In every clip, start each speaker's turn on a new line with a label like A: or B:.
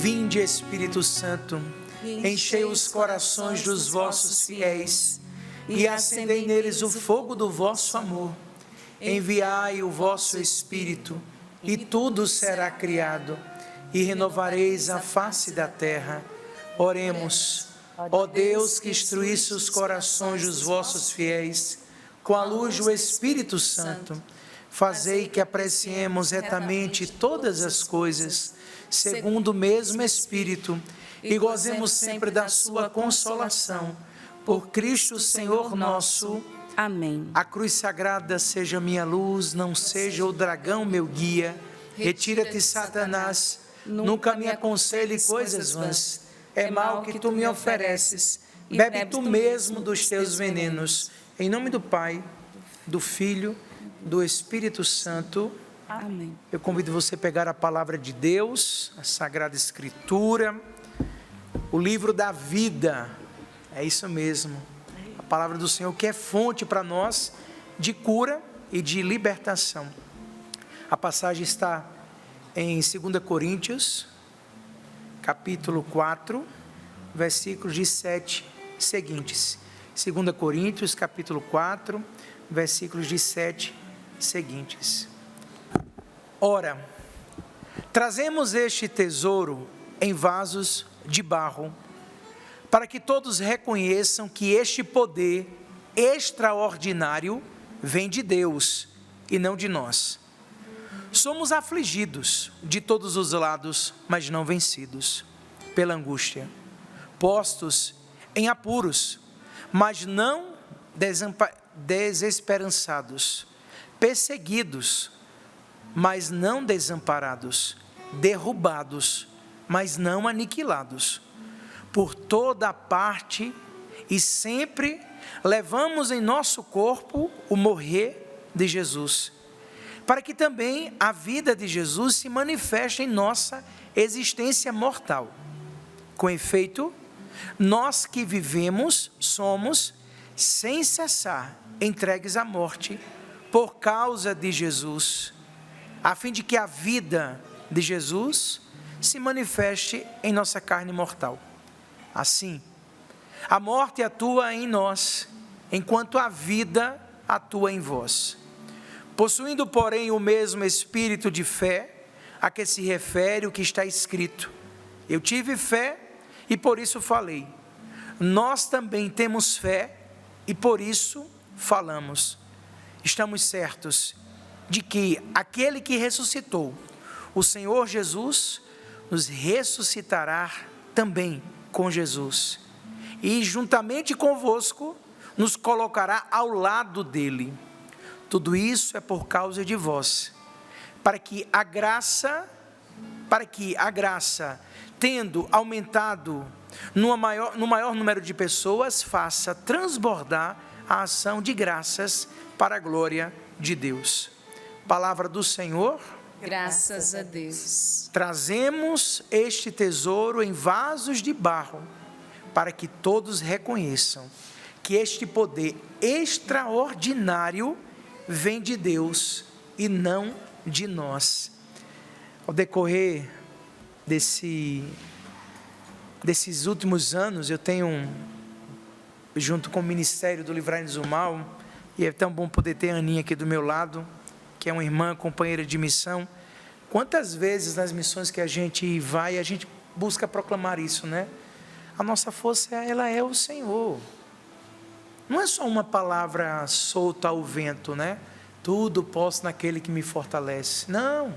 A: Vinde, Espírito Santo, enchei os corações dos vossos fiéis e acendei neles o fogo do vosso amor. Enviai o vosso Espírito, e tudo será criado, e renovareis a face da terra. Oremos. Ó Deus, que instruísse os corações dos vossos fiéis com a luz do Espírito Santo, fazei que apreciemos retamente todas as coisas, segundo o mesmo Espírito, e gozemos sempre da sua consolação. Por Cristo Senhor nosso.
B: Amém.
A: A cruz sagrada seja minha luz, não seja o dragão meu guia. Retira-te, Satanás, nunca me aconselhe coisas vãs. É mal que tu me ofereces, bebe tu mesmo dos teus venenos. Em nome do Pai, do Filho, do Espírito Santo.
B: Amém.
A: Eu convido você a pegar a palavra de Deus, a Sagrada Escritura, o livro da vida. É isso mesmo. A palavra do Senhor que é fonte para nós de cura e de libertação. A passagem está em 2 Coríntios, capítulo 4, versículos de 7 seguintes. 2 Coríntios, capítulo 4, versículos de 7 seguintes. Ora, trazemos este tesouro em vasos de barro, para que todos reconheçam que este poder extraordinário vem de Deus e não de nós. Somos afligidos de todos os lados, mas não vencidos pela angústia, postos em apuros, mas não desesperançados, perseguidos, mas não desamparados, derrubados, mas não aniquilados. Por toda parte e sempre levamos em nosso corpo o morrer de Jesus, para que também a vida de Jesus se manifeste em nossa existência mortal. Com efeito, nós que vivemos somos, sem cessar, entregues à morte por causa de Jesus, a fim de que a vida de Jesus se manifeste em nossa carne mortal. Assim, a morte atua em nós, enquanto a vida atua em vós. Possuindo, porém, o mesmo espírito de fé, a que se refere o que está escrito: eu tive fé e por isso falei. Nós também temos fé e por isso falamos. Estamos certos de que aquele que ressuscitou, o Senhor Jesus, nos ressuscitará também com Jesus, e juntamente convosco nos colocará ao lado dele. Tudo isso é por causa de vós, para que a graça, tendo aumentado no maior número de pessoas, faça transbordar a ação de graças para a glória de Deus. Palavra do Senhor.
B: Graças a Deus.
A: Trazemos este tesouro em vasos de barro, para que todos reconheçam que este poder extraordinário vem de Deus e não de nós. Ao decorrer desses últimos anos, eu tenho, junto com o Ministério do Livrai-nos do Mal, e é tão bom poder ter a Aninha aqui do meu lado, que é uma irmã, companheira de missão. Quantas vezes nas missões que a gente vai, a gente busca proclamar isso, né? A nossa força, ela é o Senhor. Não é só uma palavra solta ao vento, né? Tudo posso naquele que me fortalece. Não.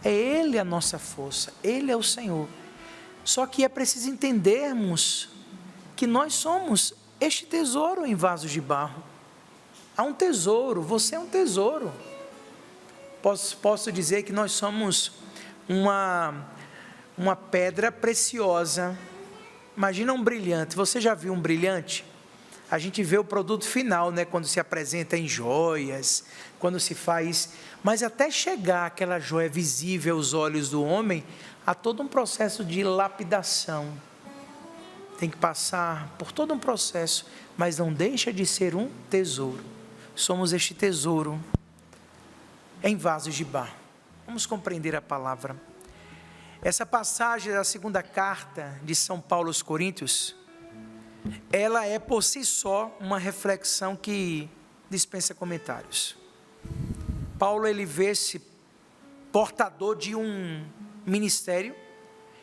A: É Ele a nossa força, Ele é o Senhor. Só que é preciso entendermos que nós somos este tesouro em vasos de barro. Há um tesouro, você é um tesouro. Posso dizer que nós somos uma pedra preciosa. Imagina um brilhante. Você já viu um brilhante? A gente vê o produto final, né? Quando se apresenta em joias, quando se faz... Mas até chegar aquela joia visível aos olhos do homem, há todo um processo de lapidação. Tem que passar por todo um processo, mas não deixa de ser um tesouro. Somos este tesouro em vasos de barro. Vamos compreender a palavra. Essa passagem da segunda carta de São Paulo aos Coríntios, ela é por si só uma reflexão que dispensa comentários. Paulo, ele vê-se portador de um ministério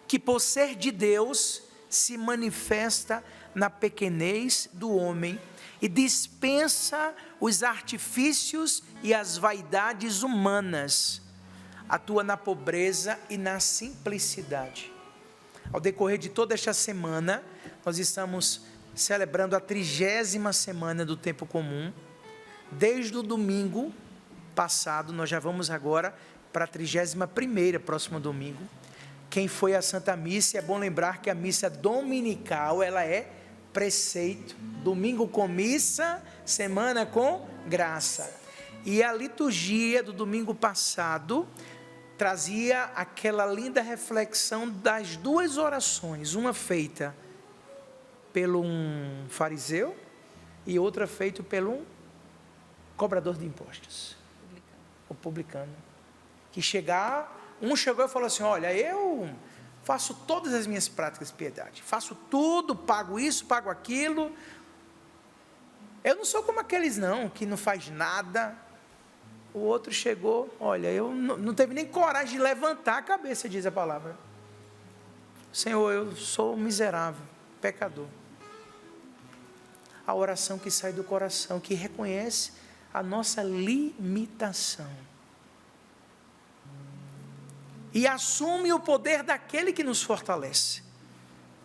A: que, por ser de Deus, se manifesta na pequenez do homem e dispensa os artifícios e as vaidades humanas, atua na pobreza e na simplicidade. Ao decorrer de toda esta semana, nós estamos celebrando a 30ª semana do tempo comum. Desde o domingo passado, nós já vamos agora para a 31ª, próximo domingo. Quem foi à Santa Missa, é bom lembrar que a missa dominical, ela é preceito. Domingo com missa, semana com graça. E a liturgia do domingo passado trazia aquela linda reflexão das duas orações, uma feita pelo um fariseu e outra feita pelo um cobrador de impostos, o publicano, que um chegou e falou assim: olha, eu faço todas as minhas práticas de piedade, faço tudo, pago isso, pago aquilo, eu não sou como aqueles não, que não faz nada. O outro chegou, olha, eu não teve nem coragem de levantar a cabeça, diz a palavra. Senhor, eu sou miserável, pecador. A oração que sai do coração, que reconhece a nossa limitação e assume o poder daquele que nos fortalece.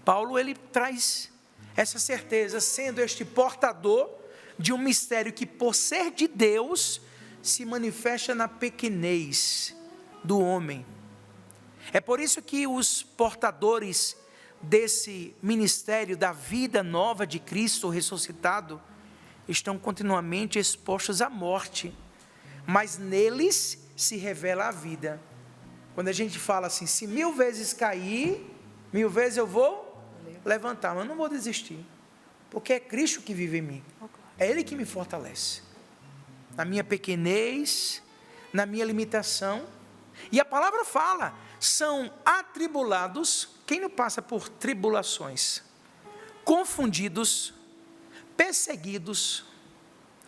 A: Paulo, ele traz essa certeza, sendo este portador de um mistério que, por ser de Deus, se manifesta na pequenez do homem. É por isso que os portadores desse ministério da vida nova de Cristo ressuscitado estão continuamente expostos à morte, mas neles se revela a vida. Quando a gente fala assim, se 1000 vezes cair, 1000 vezes eu vou levantar, mas eu não vou desistir, porque é Cristo que vive em mim, é Ele que me fortalece, na minha pequenez, na minha limitação. E a palavra fala, são atribulados, quem não passa por tribulações, confundidos, perseguidos,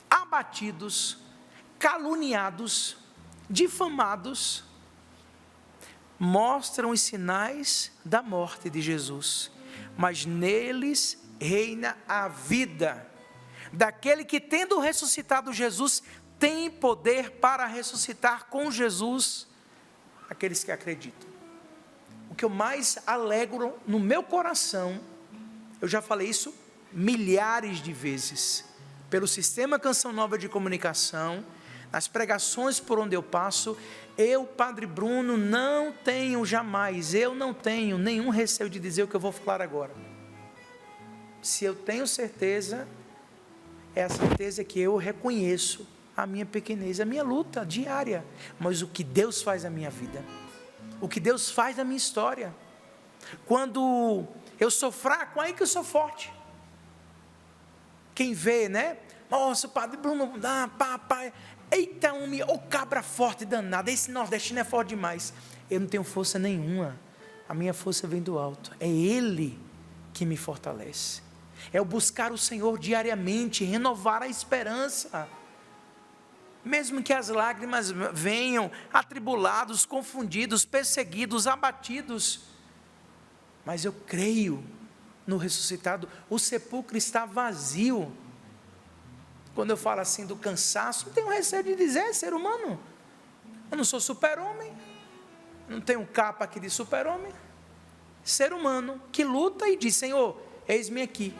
A: abatidos, caluniados, difamados, mostram os sinais da morte de Jesus, mas neles reina a vida daquele que, tendo ressuscitado Jesus, tem poder para ressuscitar com Jesus aqueles que acreditam. O que eu mais alegro no meu coração, eu já falei isso milhares de vezes, pelo Sistema Canção Nova de Comunicação, nas pregações por onde eu passo, eu, Padre Bruno, não tenho nenhum receio de dizer o que eu vou falar agora. Se eu tenho certeza, é a certeza que eu reconheço a minha pequenez, a minha luta diária, mas o que Deus faz na minha vida, o que Deus faz na minha história. Quando eu sou fraco, aí que eu sou forte. Quem vê, né? Nossa, o Padre Bruno, papai, eita, homem, ô cabra forte danado, esse nordestino é forte demais. Eu não tenho força nenhuma, a minha força vem do alto, é Ele que me fortalece. É o buscar o Senhor diariamente, renovar a esperança, mesmo que as lágrimas venham, atribulados, confundidos, perseguidos, abatidos, mas eu creio no ressuscitado. O sepulcro está vazio. Quando eu falo assim do cansaço, não tenho receio de dizer, ser humano, eu não sou super-homem, não tenho capa aqui de super-homem, ser humano, que luta e diz, Senhor, eis-me aqui.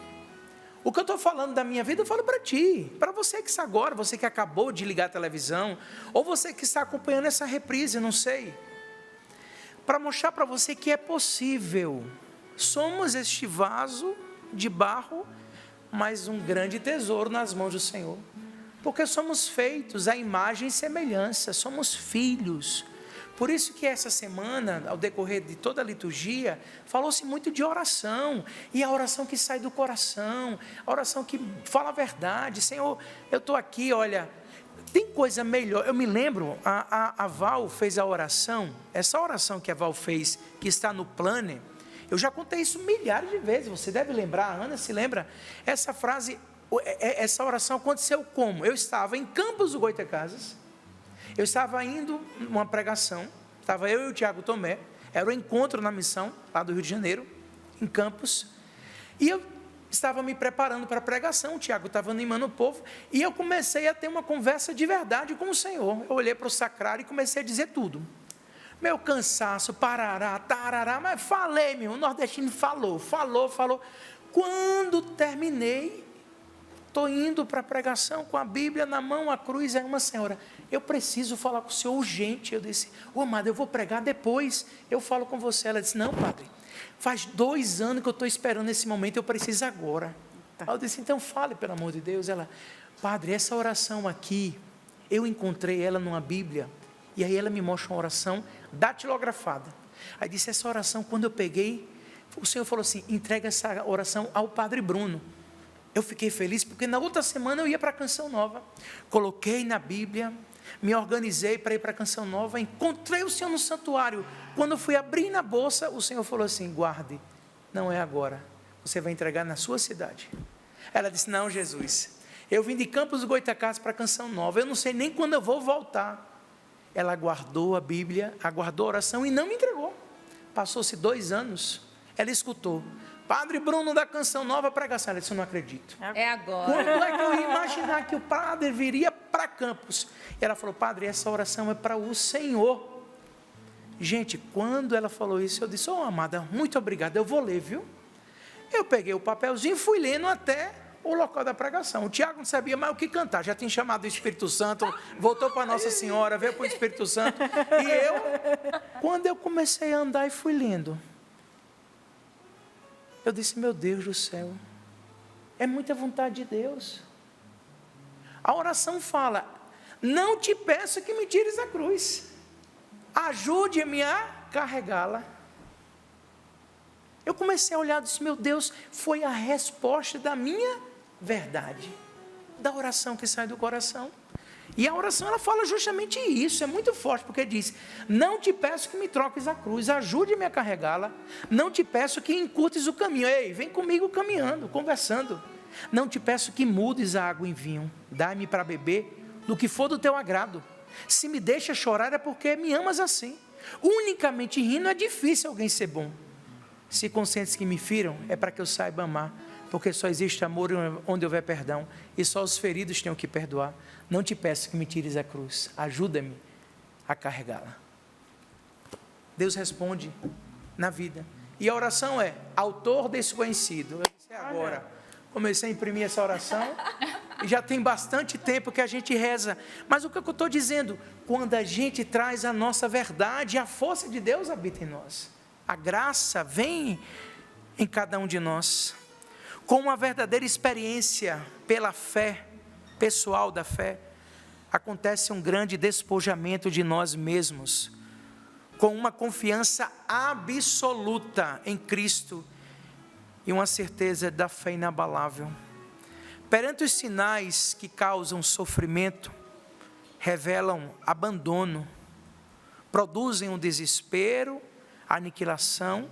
A: O que eu estou falando da minha vida, eu falo para ti, para você que está agora, você que acabou de ligar a televisão, ou você que está acompanhando essa reprise, não sei, para mostrar para você que é possível. Somos este vaso de barro, mas um grande tesouro nas mãos do Senhor, porque somos feitos à imagem e semelhança, somos filhos. Por isso que essa semana, ao decorrer de toda a liturgia, falou-se muito de oração, e a oração que sai do coração, a oração que fala a verdade. Senhor, eu estou aqui, olha, Tem coisa melhor. Eu me lembro, a Val fez a oração, essa oração que a Val fez, que está no planner, eu já contei isso milhares de vezes, você deve lembrar, a Ana se lembra, essa frase, essa oração aconteceu como? Eu estava em Campos do Goytacazes, eu estava indo numa pregação, estava eu e o Tiago Tomé, era o encontro na missão, lá do Rio de Janeiro, em Campos, e eu estava me preparando para a pregação, o Tiago estava animando o povo, e eu comecei a ter uma conversa de verdade com o Senhor. Eu olhei para o sacrário e comecei a dizer tudo. Meu cansaço, parará, tarará, mas falei, meu, o nordestino falou. Quando terminei, estou indo para a pregação com a Bíblia na mão, a cruz, aí uma senhora, eu preciso falar com o senhor urgente. Eu disse, amado, eu vou pregar depois, eu falo com você. Ela disse, não, padre, faz 2 anos que eu estou esperando esse momento, eu preciso agora. Aí eu disse, então fale, pelo amor de Deus. Ela, padre, essa oração aqui, eu encontrei ela numa Bíblia, e aí ela me mostra uma oração datilografada. Aí disse, essa oração, quando eu peguei, o Senhor falou assim, entrega essa oração ao Padre Bruno. Eu fiquei feliz, porque na outra semana eu ia para a Canção Nova, coloquei na Bíblia, me organizei para ir para a Canção Nova, encontrei o Senhor no santuário. Quando eu fui abrir na bolsa, o Senhor falou assim, guarde, não é agora, você vai entregar na sua cidade. Ela disse, não, Jesus, eu vim de Campos do Goytacazes para a Canção Nova, eu não sei nem quando eu vou voltar. Ela guardou a Bíblia, aguardou a oração e não me entregou. Passou-se 2 anos, ela escutou, Padre Bruno da Canção Nova pregação. Ela disse, eu não acredito.
B: É agora.
A: Quando é que eu ia imaginar que o padre viria para Campos? E ela falou, padre, essa oração é para o Senhor. Gente, quando ela falou isso, eu disse, amada, muito obrigada, eu vou ler, viu? Eu peguei o papelzinho e fui lendo até o local da pregação. O Tiago não sabia mais o que cantar, já tinha chamado o Espírito Santo, voltou para Nossa Senhora, veio para o Espírito Santo. E eu, quando eu comecei a andar e fui lendo, eu disse, meu Deus do céu, é muita vontade de Deus. A oração fala, não te peço que me tires a cruz, ajude-me a carregá-la. Eu comecei a olhar e disse, meu Deus, foi a resposta da minha verdade, da oração que sai do coração. E a oração, ela fala justamente isso, é muito forte, porque diz, não te peço que me troques a cruz, ajude-me a carregá-la, não te peço que encurtes o caminho, ei, vem comigo caminhando, conversando, não te peço que mudes a água em vinho, dai-me para beber do que for do teu agrado, se me deixa chorar é porque me amas assim, unicamente rindo é difícil alguém ser bom, se conscientes que me firam, é para que eu saiba amar, porque só existe amor onde houver perdão, e só os feridos têm o que perdoar. Não te peço que me tires a cruz, ajuda-me a carregá-la. Deus responde na vida. E a oração é, autor desconhecido. Eu disse, agora. Comecei a imprimir essa oração, e já tem bastante tempo que a gente reza. Mas o que eu estou dizendo? Quando a gente traz a nossa verdade, a força de Deus habita em nós. A graça vem em cada um de nós. Com uma verdadeira experiência pela fé, pessoal da fé, acontece um grande despojamento de nós mesmos, com uma confiança absoluta em Cristo e uma certeza da fé inabalável. Perante os sinais que causam sofrimento, revelam abandono, produzem um desespero, aniquilação,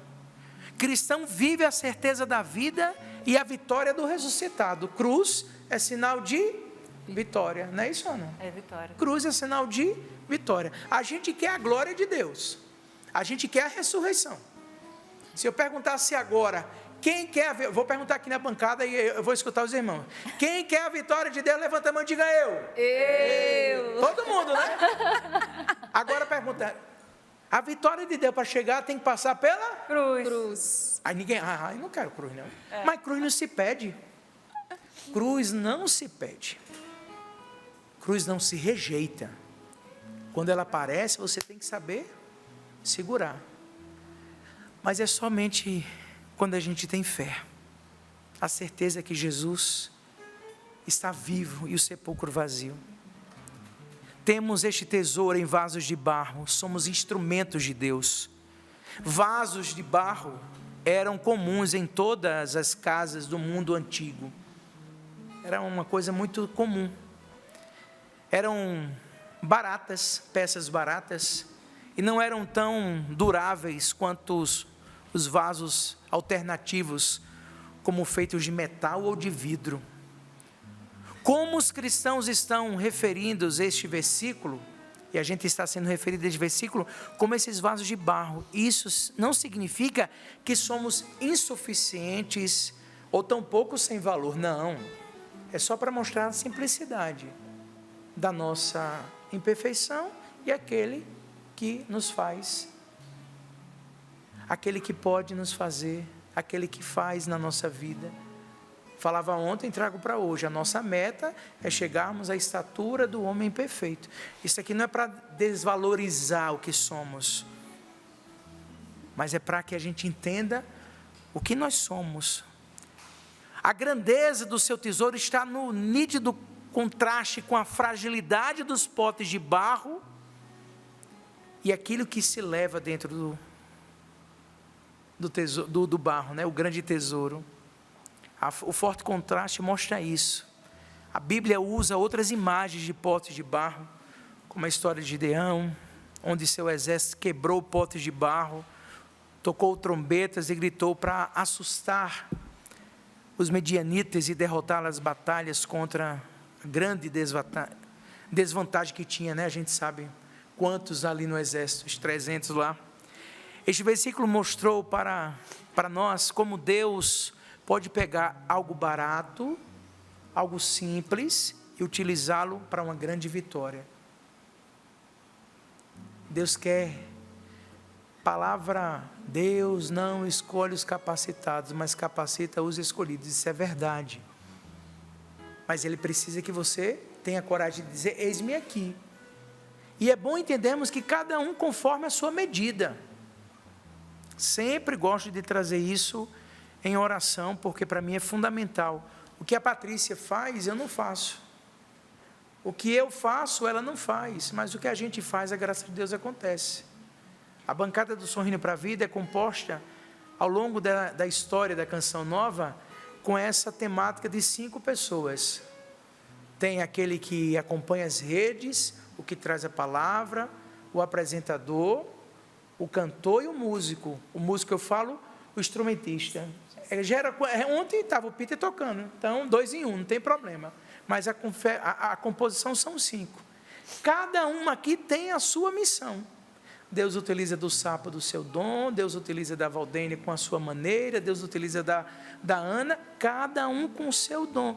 A: cristão vive a certeza da vida e a vitória do ressuscitado. Cruz é sinal de vitória, não é isso, Ana?
C: É vitória.
A: Cruz é sinal de vitória. A gente quer a glória de Deus, a gente quer a ressurreição. Se eu perguntasse agora, quem quer a... Vou perguntar aqui na bancada e eu vou escutar os irmãos. Quem quer a vitória de Deus, levanta a mão e diga eu.
C: Eu.
A: Todo mundo, né? Agora pergunta, a vitória de Deus para chegar tem que passar pela
C: Cruz.
A: Aí ninguém, eu não quero cruz não. Mas cruz não se pede. Cruz não se pede. Cruz não se rejeita. Quando ela aparece, você tem que saber segurar. Mas é somente quando a gente tem fé. A certeza que Jesus está vivo e o sepulcro vazio. Temos este tesouro em vasos de barro, somos instrumentos de Deus. Vasos de barro eram comuns em todas as casas do mundo antigo. Era uma coisa muito comum. eram baratas, peças baratas, e não eram tão duráveis quanto os vasos alternativos, como feitos de metal ou de vidro. Como os cristãos estão referindo a este versículo, e a gente está sendo referido a este versículo, como esses vasos de barro. Isso não significa que somos insuficientes ou tampouco sem valor, não. É só para mostrar a simplicidade da nossa imperfeição e aquele que nos faz, aquele que pode nos fazer, aquele que faz na nossa vida. Falava ontem, trago para hoje, a nossa meta é chegarmos à estatura do homem perfeito. Isso aqui não é para desvalorizar o que somos, mas é para que a gente entenda o que nós somos. A grandeza do seu tesouro está no nítido contraste com a fragilidade dos potes de barro e aquilo que se leva dentro do barro, né? O grande tesouro. O forte contraste mostra isso. A Bíblia usa outras imagens de potes de barro, como a história de Gideão, onde seu exército quebrou potes de barro, tocou trombetas e gritou para assustar os medianitas e derrotar as batalhas contra a grande desvantagem que tinha, né? A gente sabe quantos ali no exército, os 300 lá. Este versículo mostrou para nós como Deus pode pegar algo barato, algo simples e utilizá-lo para uma grande vitória. Deus quer, Deus não escolhe os capacitados, mas capacita os escolhidos, isso é verdade. Mas Ele precisa que você tenha coragem de dizer, eis-me aqui. E é bom entendermos que cada um conforme a sua medida. Sempre gosto de trazer isso em oração, porque para mim é fundamental. O que a Patrícia faz, eu não faço. O que eu faço, ela não faz. Mas o que a gente faz, a graça de Deus acontece. A bancada do Sorrindo para a Vida é composta, ao longo da história da Canção Nova, com essa temática de 5 pessoas. Tem aquele que acompanha as redes, o que traz a palavra, o apresentador, o cantor e o músico. O músico, eu falo, o instrumentista. Ontem estava o Peter tocando, então 2 em 1, não tem problema. Mas a composição são 5. Cada um aqui tem a sua missão. Deus utiliza do Sapo do seu dom, Deus utiliza da Valdênia com a sua maneira, Deus utiliza da Ana, cada um com o seu dom,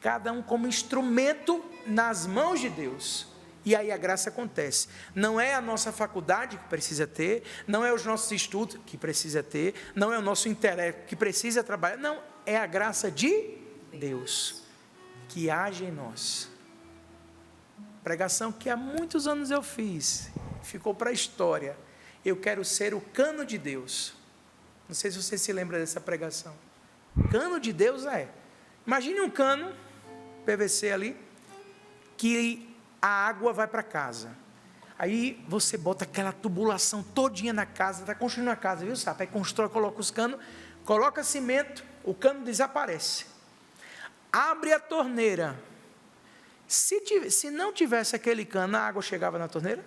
A: cada um como instrumento nas mãos de Deus. E aí a graça acontece. Não é a nossa faculdade que precisa ter, não é os nossos estudos que precisa ter, não é o nosso intelecto que precisa trabalhar, não, é a graça de Deus que age em nós. Pregação que há muitos anos eu fiz, ficou para a história. Eu quero ser o cano de Deus. Não sei se você se lembra dessa pregação. Cano de Deus imagine um cano PVC ali, que a água vai para casa. Aí você bota aquela tubulação todinha na casa, está construindo a casa, viu, sabe? Aí constrói, coloca os canos, coloca cimento, o cano desaparece. Abre a torneira. Se não tivesse aquele cano, a água chegava na torneira?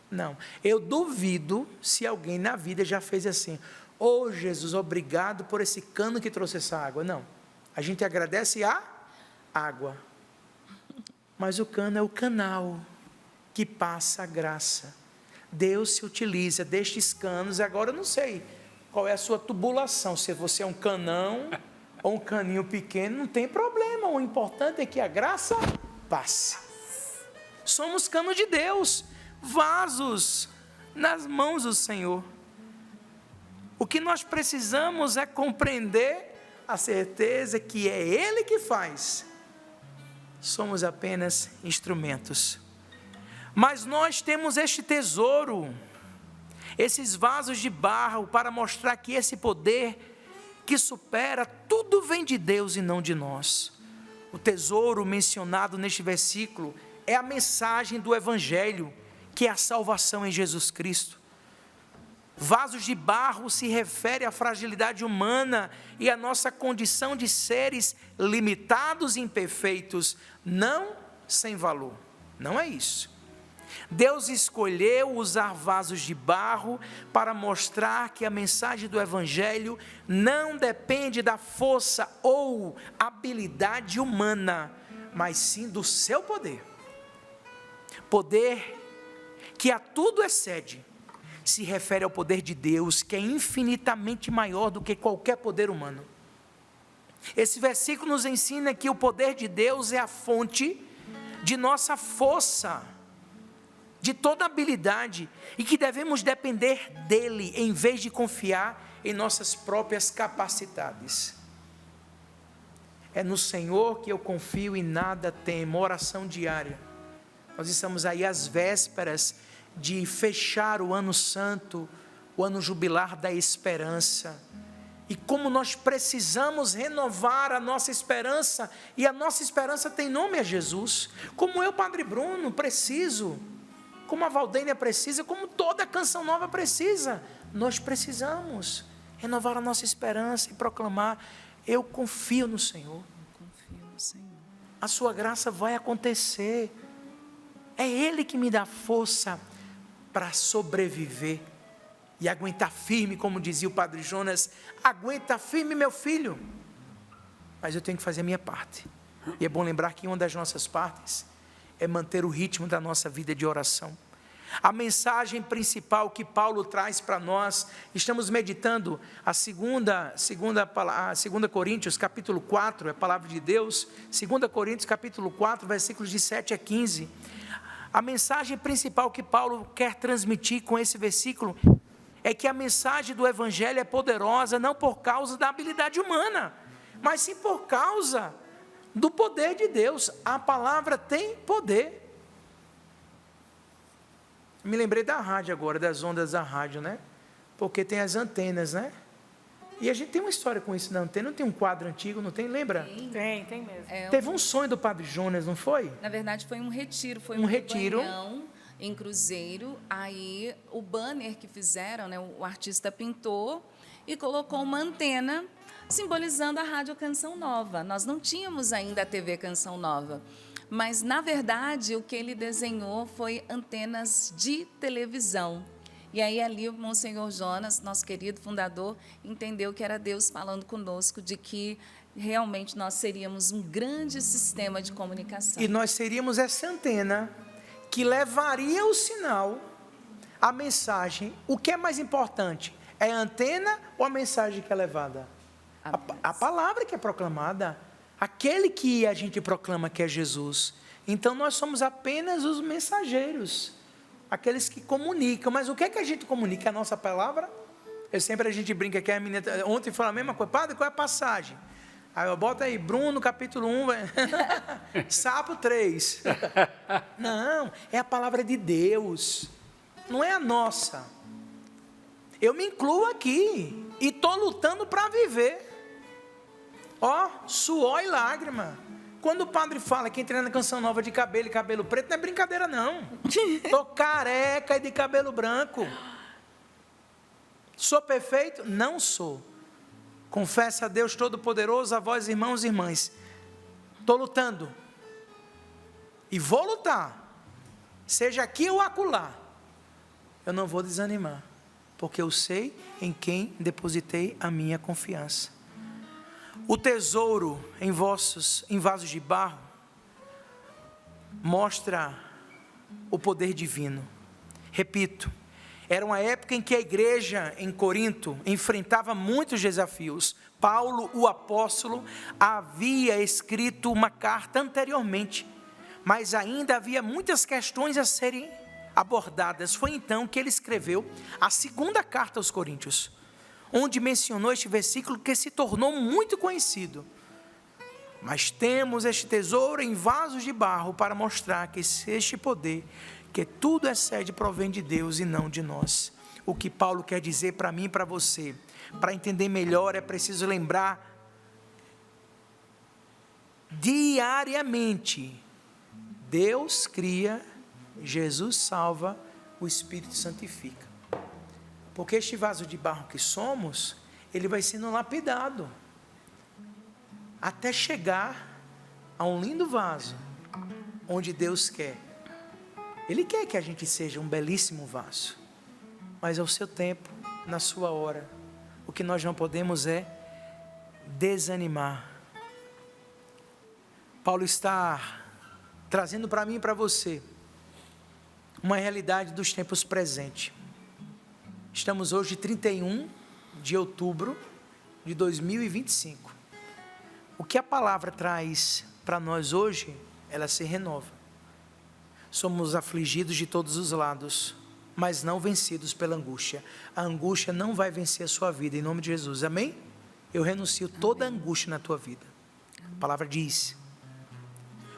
A: Não. Eu duvido se alguém na vida já fez assim. Oh, Jesus, obrigado por esse cano que trouxe essa água. Não. A gente agradece a água. Mas o cano é o canal que passa a graça. Deus se utiliza destes canos. Agora eu não sei qual é a sua tubulação. Se você é um canão ou um caninho pequeno, não tem problema. O importante é que a graça passe. Somos cano de Deus, vasos nas mãos do Senhor. O que nós precisamos é compreender a certeza que é Ele que faz. Somos apenas instrumentos. Mas nós temos este tesouro, esses vasos de barro, para mostrar que esse poder que supera, tudo vem de Deus e não de nós. O tesouro mencionado neste versículo é a mensagem do Evangelho, que é a salvação em Jesus Cristo. Vasos de barro se refere à fragilidade humana e à nossa condição de seres limitados e imperfeitos, não sem valor, Não é isso. Deus escolheu usar vasos de barro para mostrar que a mensagem do Evangelho não depende da força ou habilidade humana, mas sim do seu poder. Poder que a tudo excede, se refere ao poder de Deus, que é infinitamente maior do que qualquer poder humano. Esse versículo nos ensina que o poder de Deus é a fonte de nossa força, de toda habilidade, e que devemos depender dele, em vez de confiar em nossas próprias capacidades. É no Senhor que eu confio e nada temo. Oração diária. Nós estamos aí às vésperas de fechar o ano santo, o ano jubilar da esperança. E como nós precisamos renovar a nossa esperança, e a nossa esperança tem nome, é Jesus. Como eu, Padre Bruno, preciso, como a Valdênia precisa, como toda Canção Nova precisa. Nós precisamos renovar a nossa esperança e proclamar: eu confio no Senhor.
B: Eu confio no Senhor.
A: A sua graça vai acontecer. É Ele que me dá força para sobreviver e aguentar firme, como dizia o Padre Jonas: aguenta firme, meu filho. Mas eu tenho que fazer a minha parte. E é bom lembrar que uma das nossas partes é manter o ritmo da nossa vida de oração. A mensagem principal que Paulo traz para nós, estamos meditando a 2 Coríntios capítulo 4, é a palavra de Deus, 2 Coríntios capítulo 4, versículos de 7 a 15. A mensagem principal que Paulo quer transmitir com esse versículo é que a mensagem do Evangelho é poderosa não por causa da habilidade humana, mas sim por causa do poder de Deus. A palavra tem poder. Me lembrei da rádio agora, das ondas da rádio, né? Porque tem as antenas, né? E a gente tem uma história com isso na antena. Não tem um quadro antigo, não tem? Lembra?
C: Tem mesmo.
A: Teve um sonho do Padre Jonas, não foi?
B: Na verdade, foi um retiro. Foi
A: Um retiro.
B: Banhão, em Cruzeiro. Aí, o banner que fizeram, né, o artista pintou e colocou uma antena simbolizando a Rádio Canção Nova. Nós não tínhamos ainda a TV Canção Nova. Mas, na verdade, o que ele desenhou foi antenas de televisão. E aí, ali, o Monsenhor Jonas, nosso querido fundador, entendeu que era Deus falando conosco de que realmente nós seríamos um grande sistema de comunicação.
A: E nós seríamos essa antena que levaria o sinal, a mensagem. O que é mais importante? É a antena ou a mensagem que é levada? A palavra que é proclamada. Aquele que a gente proclama que é Jesus. Então nós somos apenas os mensageiros, aqueles que comunicam. Mas o que é que a gente comunica? A nossa palavra? A gente brinca que a menina ontem falou a mesma coisa: padre, qual é a passagem? Aí eu boto aí, Bruno capítulo 1, Sapo 3. Não, é a palavra de Deus, não é a nossa. Eu me incluo aqui e estou lutando para viver. Suor e lágrima. Quando o padre fala que entra na Canção Nova de cabelo e cabelo preto, não é brincadeira não. Estou careca e de cabelo branco. Sou perfeito? Não sou. Confesso a Deus Todo-Poderoso, a vós, irmãos e irmãs. Estou lutando. E vou lutar. Seja aqui ou acolá. Eu não vou desanimar. Porque eu sei em quem depositei a minha confiança. O tesouro em vasos de barro mostra o poder divino. Repito, era uma época em que a igreja em Corinto enfrentava muitos desafios. Paulo, o apóstolo, havia escrito uma carta anteriormente, mas ainda havia muitas questões a serem abordadas. Foi então que ele escreveu a segunda carta aos Coríntios, onde mencionou este versículo que se tornou muito conhecido. Mas temos este tesouro em vasos de barro para mostrar que este poder, que tudo excede, provém de Deus e não de nós. O que Paulo quer dizer para mim e para você, para entender melhor, é preciso lembrar diariamente: Deus cria, Jesus salva, o Espírito santifica. Porque este vaso de barro que somos, ele vai sendo lapidado, até chegar a um lindo vaso, onde Deus quer Ele quer que a gente seja um belíssimo vaso, mas ao seu tempo, na sua hora. O que nós não podemos é desanimar. Paulo está trazendo para mim e para você uma realidade dos tempos presentes. Estamos hoje 31 de outubro de 2025. O que a palavra traz para nós hoje, ela se renova. Somos afligidos de todos os lados, mas não vencidos pela angústia. A angústia não vai vencer a sua vida, em nome de Jesus, amém? Eu renuncio toda a angústia na tua vida. A palavra diz: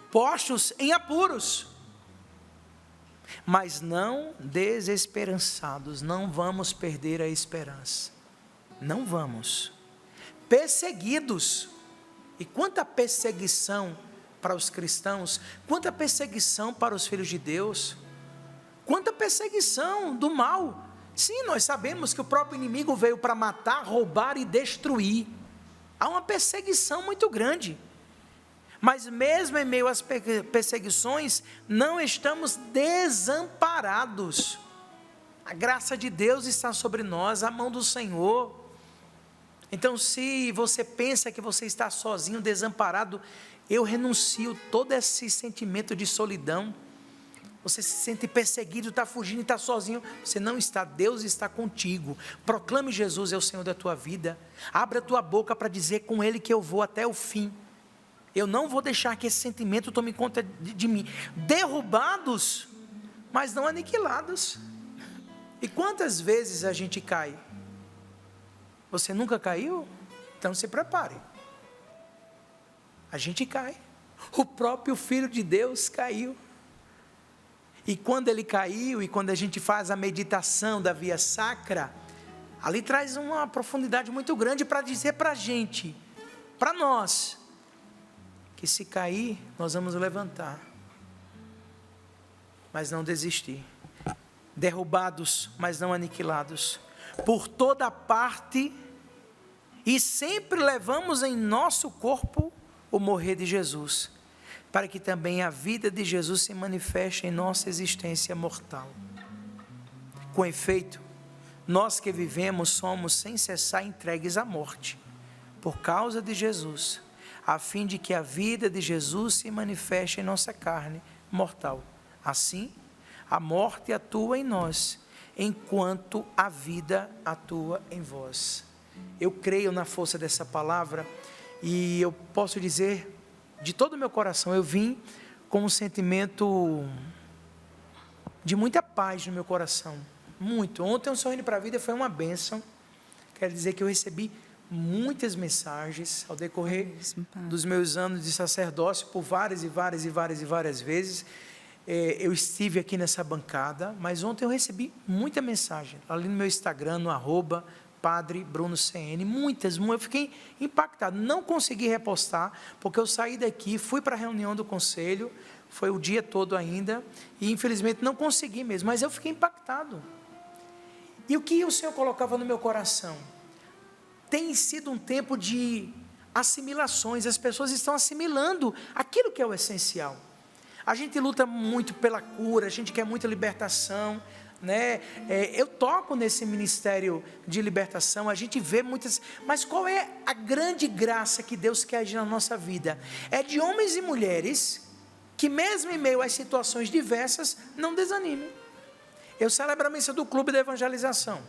A: postos em apuros, mas não desesperançados. Não vamos perder a esperança, não vamos. Perseguidos, e quanta perseguição para os cristãos, quanta perseguição para os filhos de Deus, quanta perseguição do mal. Sim, nós sabemos que o próprio inimigo veio para matar, roubar e destruir. Há uma perseguição muito grande. Mas mesmo em meio às perseguições, não estamos desamparados. A graça de Deus está sobre nós, a mão do Senhor. Então, se você pensa que você está sozinho, desamparado, eu renuncio todo esse sentimento de solidão. Você se sente perseguido, está fugindo e está sozinho. Você não está, Deus está contigo. Proclame: Jesus é o Senhor da tua vida. Abra a tua boca para dizer: com Ele que eu vou até o fim. Eu não vou deixar que esse sentimento tome conta de mim. Derrubados, mas não aniquilados. E quantas vezes a gente cai? Você nunca caiu? Então se prepare. A gente cai. O próprio Filho de Deus caiu. E quando ele caiu, e quando a gente faz a meditação da via sacra, ali traz uma profundidade muito grande para dizer para a gente, para nós, que se cair, nós vamos levantar, mas não desistir. Derrubados, mas não aniquilados, por toda parte, e sempre levamos em nosso corpo o morrer de Jesus, para que também a vida de Jesus se manifeste em nossa existência mortal. Com efeito, nós que vivemos somos sem cessar entregues à morte, por causa de Jesus, a fim de que a vida de Jesus se manifeste em nossa carne mortal. Assim, a morte atua em nós, enquanto a vida atua em vós. Eu creio na força dessa palavra, e eu posso dizer de todo o meu coração, eu vim com um sentimento de muita paz no meu coração, muito. Ontem o Sorrindo para a Vida foi uma bênção. Quero dizer que eu recebi muitas mensagens ao decorrer dos meus anos de sacerdócio, por várias vezes. Eu estive aqui nessa bancada, mas ontem eu recebi muita mensagem, ali no meu Instagram, no @Padre Bruno CN, muitas, eu fiquei impactado, não consegui repostar, porque eu saí daqui, fui para a reunião do conselho, foi o dia todo ainda, e infelizmente não consegui mesmo, mas eu fiquei impactado. E o que o Senhor colocava no meu coração? Tem sido um tempo de assimilações, as pessoas estão assimilando aquilo que é o essencial. A gente luta muito pela cura, a gente quer muita libertação, né? Eu toco nesse ministério de libertação, a gente vê muitas, mas qual é a grande graça que Deus quer agir na nossa vida? É de homens e mulheres que mesmo em meio às situações diversas, não desanimem. Eu celebro a missa do clube da evangelização,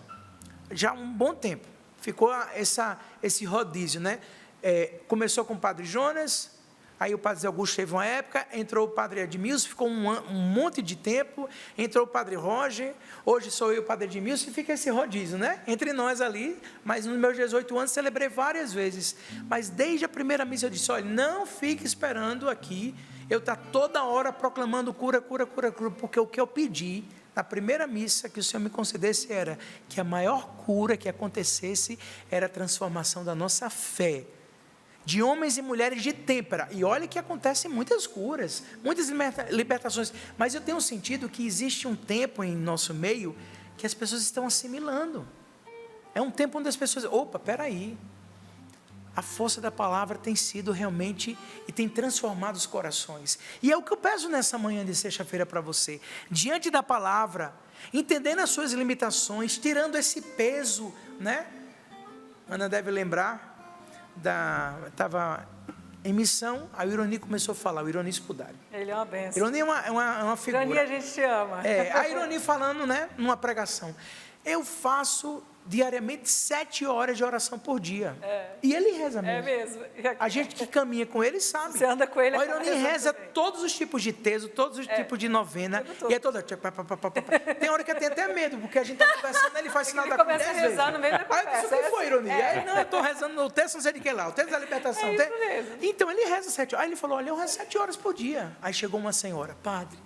A: já há um bom tempo, ficou esse rodízio, né? Começou com o Padre Jonas, aí o Padre Zé Augusto teve uma época, entrou o Padre Edmilson, ficou um monte de tempo, entrou o Padre Roger, hoje sou eu o Padre Edmilson, e fica esse rodízio, né? Entre nós ali, mas nos meus 18 anos celebrei várias vezes, mas desde a primeira missa eu disse: olha, não fique esperando aqui, eu estou toda hora proclamando cura, porque o que eu pedi na primeira missa que o Senhor me concedesse era que a maior cura que acontecesse era a transformação da nossa fé, de homens e mulheres de têmpera. E olha que acontecem muitas curas, muitas libertações, mas eu tenho sentido que existe um tempo em nosso meio que as pessoas estão assimilando. É um tempo onde as pessoas, opa, peraí, A força da palavra tem sido realmente e tem transformado os corações. E é o que eu peço nessa manhã de sexta-feira para você. Diante da palavra, entendendo as suas limitações, tirando esse peso, né? Ana deve lembrar, estava em missão, aí o Ironi começou a falar, o Ironi Spudário.
C: Ele é uma benção.
A: Ironi é uma figura.
C: Ironi a gente te ama.
A: A Ironi falando, né, numa pregação. Eu faço diariamente 7 horas de oração por dia. E ele reza mesmo.
C: É mesmo.
A: A gente que caminha com ele sabe.
C: Você anda com ele.
A: O Ironi reza todos os tipos de texto, todos os tipos de novena. E é toda... Tem hora que eu tenho até medo, porque a gente está conversando, ele faz sinal da cruz 10 vezes.
C: Começa a rezar no meio da conversa.
A: Aí eu disse, o que foi, Ironi? Aí, não, eu estou rezando o texto não sei de que lá, o texto da libertação.
C: É isso mesmo.
A: Então, ele reza 7 horas. Aí ele falou, olha, eu rezo 7 horas por dia. Aí chegou uma senhora, padre,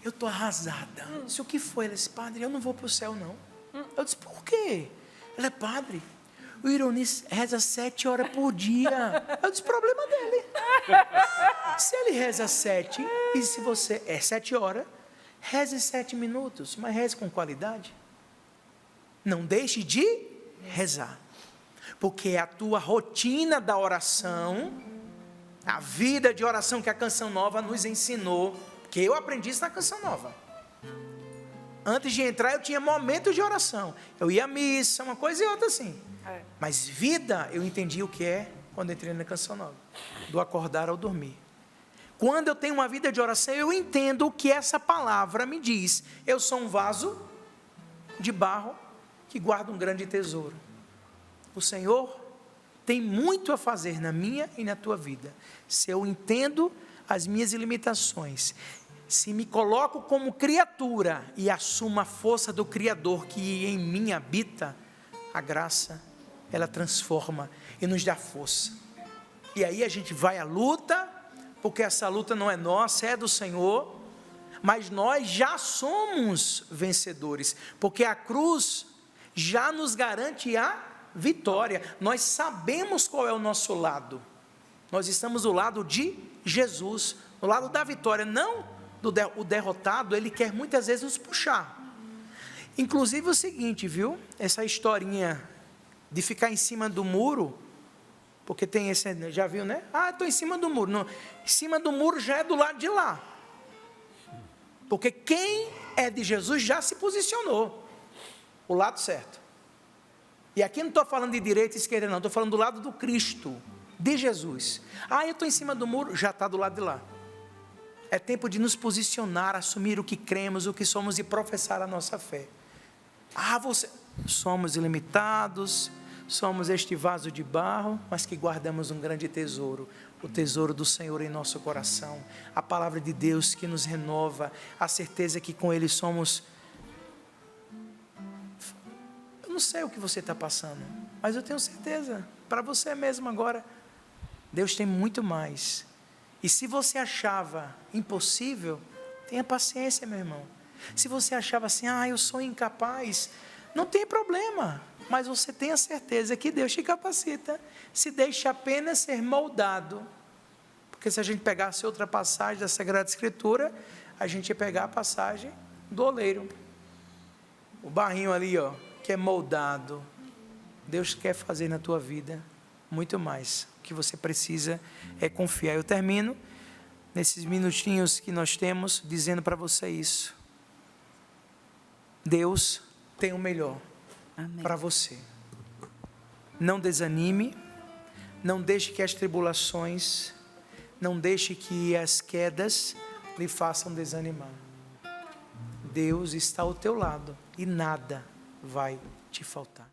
A: eu estou arrasada. Eu disse, o que foi? Ela disse, padre, eu não vou para o céu, não. Eu disse, por quê? Ela é padre. O Ironi reza 7 horas por dia. Eu disse, problema dele. Se ele reza 7, e se você... 7 horas, reze 7 minutos, mas reze com qualidade. Não deixe de rezar. Porque a tua rotina da oração, a vida de oração que a Canção Nova nos ensinou, que eu aprendi isso na Canção Nova. Antes de entrar, eu tinha momentos de oração. Eu ia à missa, uma coisa e outra assim. Mas vida, eu entendi o que é quando entrei na Canção Nova. Do acordar ao dormir. Quando eu tenho uma vida de oração, eu entendo o que essa palavra me diz. Eu sou um vaso de barro que guarda um grande tesouro. O Senhor tem muito a fazer na minha e na tua vida. Se eu entendo as minhas limitações, se me coloco como criatura e assumo a força do Criador que em mim habita, a graça, ela transforma e nos dá força. E aí a gente vai à luta, porque essa luta não é nossa, é do Senhor, mas nós já somos vencedores, porque a cruz já nos garante a vitória. Nós sabemos qual é o nosso lado. Nós estamos do lado de Jesus, do lado da vitória, não o derrotado. Ele quer muitas vezes nos puxar. Inclusive o seguinte, viu? Essa historinha de ficar em cima do muro, porque tem esse, já viu, né? Ah, estou em cima do muro. Não, em cima do muro já é do lado de lá. Porque quem é de Jesus já se posicionou. O lado certo. E aqui não estou falando de direita e esquerda, não. Estou falando do lado do Cristo, de Jesus. Ah, eu estou em cima do muro, já está do lado de lá. É tempo de nos posicionar, assumir o que cremos, o que somos e professar a nossa fé. Somos ilimitados, somos este vaso de barro, mas que guardamos um grande tesouro, o tesouro do Senhor em nosso coração, a palavra de Deus que nos renova, a certeza que com Ele somos... Eu não sei o que você está passando, mas eu tenho certeza, para você mesmo agora, Deus tem muito mais. E se você achava impossível, tenha paciência, meu irmão. Se você achava assim, eu sou incapaz, não tem problema, mas você tenha certeza que Deus te capacita. Se deixe apenas ser moldado. Porque se a gente pegasse outra passagem da Sagrada Escritura, a gente ia pegar a passagem do oleiro. O barrinho ali, que é moldado. Deus quer fazer na tua vida muito mais. O que você precisa é confiar. Eu termino nesses minutinhos que nós temos dizendo para você isso. Deus tem o melhor para você. Não desanime, não deixe que as tribulações, não deixe que as quedas lhe façam desanimar. Deus está ao teu lado e nada vai te faltar.